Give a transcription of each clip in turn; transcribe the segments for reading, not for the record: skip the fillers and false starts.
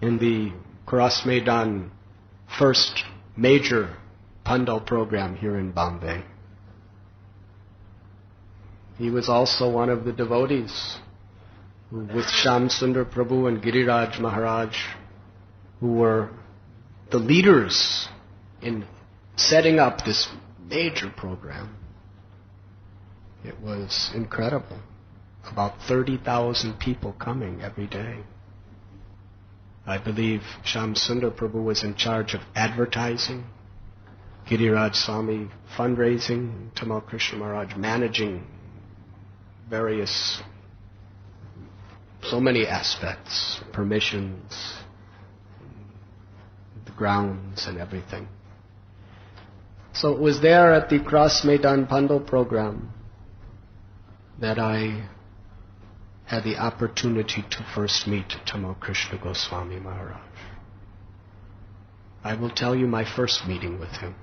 in the Cross Maidan first major Pandal program here in Bombay. He was also one of the devotees with Shyam Sundar Prabhu and Giriraj Maharaj, who were the leaders in setting up this major program. It was incredible. About 30,000 people coming every day. I believe Shyam Sundar Prabhu was in charge of advertising, Giriraj Swami fundraising, Tamal Krishna Maharaj managing various, so many aspects, permissions, the grounds and everything. So it was there at the Cross Maidan Pandal program that I had the opportunity to first meet Tamal Krishna Goswami Maharaj. I will tell you my first meeting with him.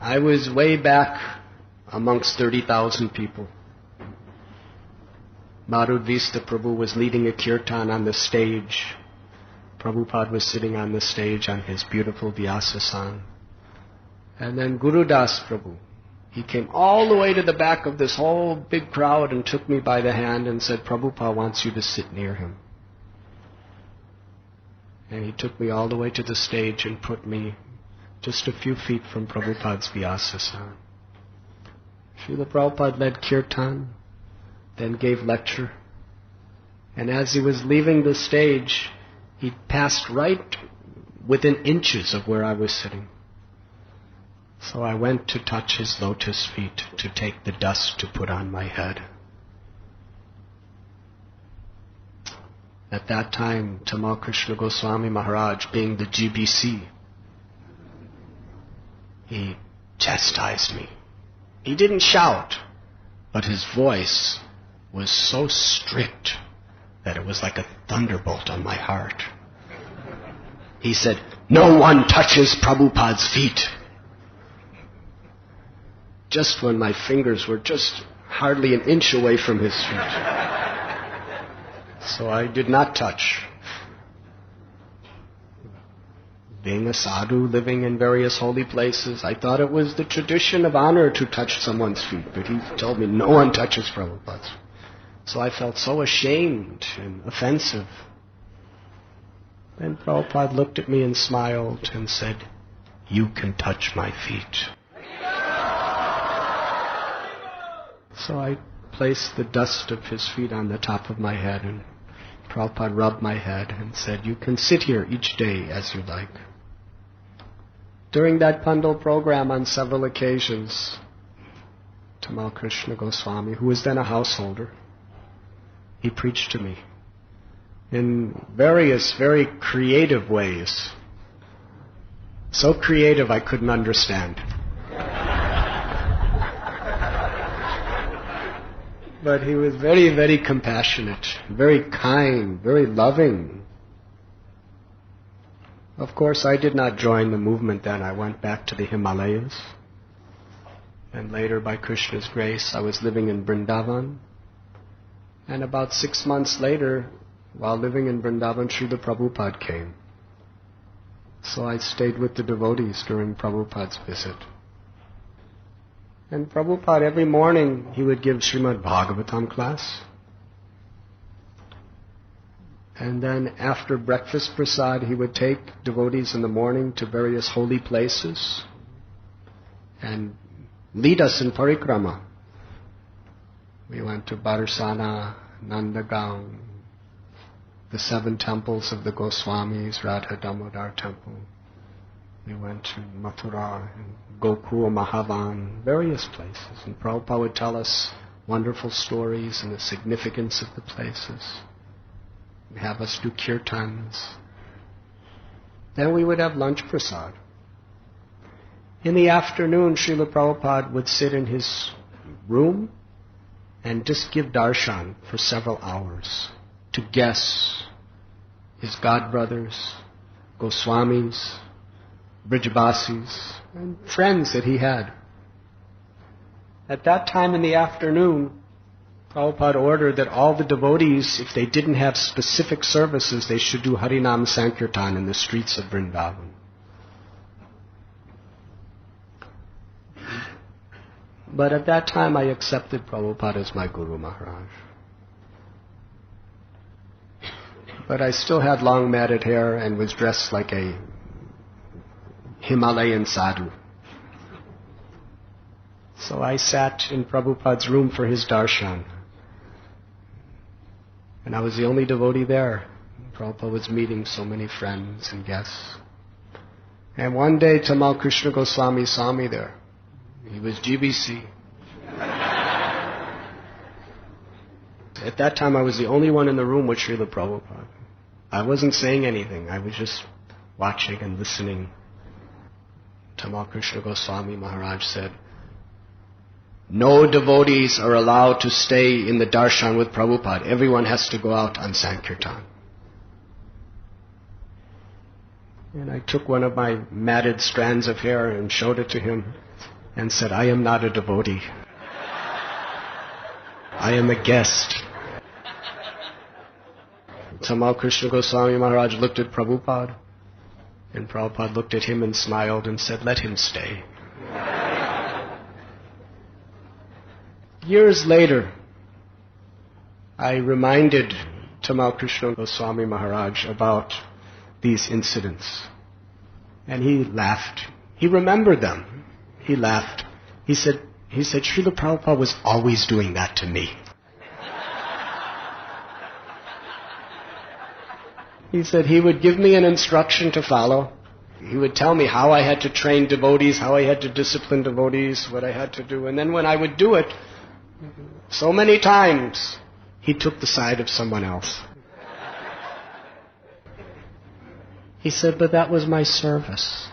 I was way back amongst 30,000 people. Madhudvista Prabhu was leading a kirtan on the stage. Prabhupada was sitting on the stage on his beautiful Vyasasan. And then Guru Das Prabhu, he came all the way to the back of this whole big crowd and took me by the hand and said, Prabhupada wants you to sit near him. And he took me all the way to the stage and put me just a few feet from Prabhupada's Vyasasan. Srila Prabhupada led kirtan, then gave lecture. And as he was leaving the stage, he passed right within inches of where I was sitting. So I went to touch his lotus feet to take the dust to put on my head. At that time, Tamal Krishna Goswami Maharaj, being the GBC, he chastised me. He didn't shout, but his voice was so strict that it was like a thunderbolt on my heart. He said, "No one touches Prabhupada's feet." Just when my fingers were just hardly an inch away from his feet. So I did not touch. Being a sadhu, living in various holy places, I thought it was the tradition of honor to touch someone's feet, but he told me no one touches Prabhupada's. So I felt so ashamed and offensive. Then Prabhupada looked at me and smiled and said, "You can touch my feet." So I placed the dust of his feet on the top of my head, and Prabhupada rubbed my head and said, "You can sit here each day as you like." During that Pandal program on several occasions, Tamal Krishna Goswami, who was then a householder, he preached to me in various very creative ways. So creative I couldn't understand. But he was very, very compassionate, very kind, very loving. Of course, I did not join the movement then. I went back to the Himalayas. And later, by Krishna's grace, I was living in Vrindavan. And about 6 months later, while living in Vrindavan, Srila Prabhupada came. So I stayed with the devotees during Prabhupada's visit. And Prabhupada, every morning, he would give Srimad Bhagavatam class. And then after breakfast prasad, he would take devotees in the morning to various holy places and lead us in Parikrama. We went to Barasana, Nandgaon, the 7 temples of the Goswamis, Radha Damodar temple. We went to Mathura and Gokul Mahavan, various places. And Prabhupada would tell us wonderful stories and the significance of the places. He'd have us do kirtans. Then we would have lunch prasad. In the afternoon, Srila Prabhupada would sit in his room and just give darshan for several hours to guests, his godbrothers, Goswamis, brajvasis, and friends that he had. At that time in the afternoon, Prabhupada ordered that all the devotees, if they didn't have specific services, they should do Harinam Sankirtan in the streets of Vrindavan. But at that time I accepted Prabhupada as my Guru Maharaj. But I still had long matted hair and was dressed like a Himalayan sadhu. So I sat in Prabhupada's room for his darshan. And I was the only devotee there. Prabhupada was meeting so many friends and guests. And one day Tamal Krishna Goswami saw me there. He was GBC. At that time I was the only one in the room with Srila Prabhupada. I wasn't saying anything. I was just watching and listening. Tamal Krishna Goswami Maharaj said, "No devotees are allowed to stay in the darshan with Prabhupada. Everyone has to go out on Sankirtan." And I took one of my matted strands of hair and showed it to him and said, "I am not a devotee. I am a guest." Tamal Krishna Goswami Maharaj looked at Prabhupada, and Prabhupada looked at him and smiled and said, "Let him stay." Years later, I reminded Tamal Krishna Goswami Maharaj about these incidents. And he laughed. He remembered them. He laughed. He said, "Srila Prabhupada was always doing that to me." He said he would give me an instruction to follow. He would tell me how I had to train devotees, how I had to discipline devotees, what I had to do. And then when I would do it, so many times, he took the side of someone else. He said, "But that was my service."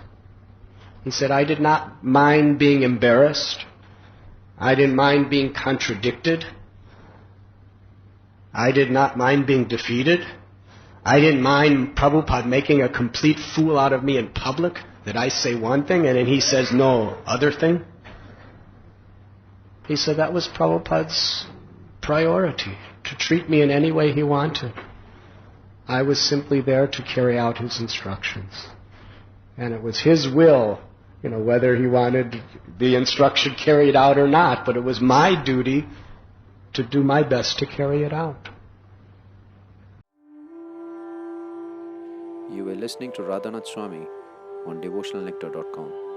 He said, "I did not mind being embarrassed. I didn't mind being contradicted. I did not mind being defeated. I didn't mind Prabhupada making a complete fool out of me in public, that I say one thing and then he says no other thing." He said that was Prabhupada's priority, to treat me in any way he wanted. I was simply there to carry out his instructions. And it was his will, whether he wanted the instruction carried out or not, but it was my duty to do my best to carry it out. You were listening to Radhanath Swami on devotionalnectar.com.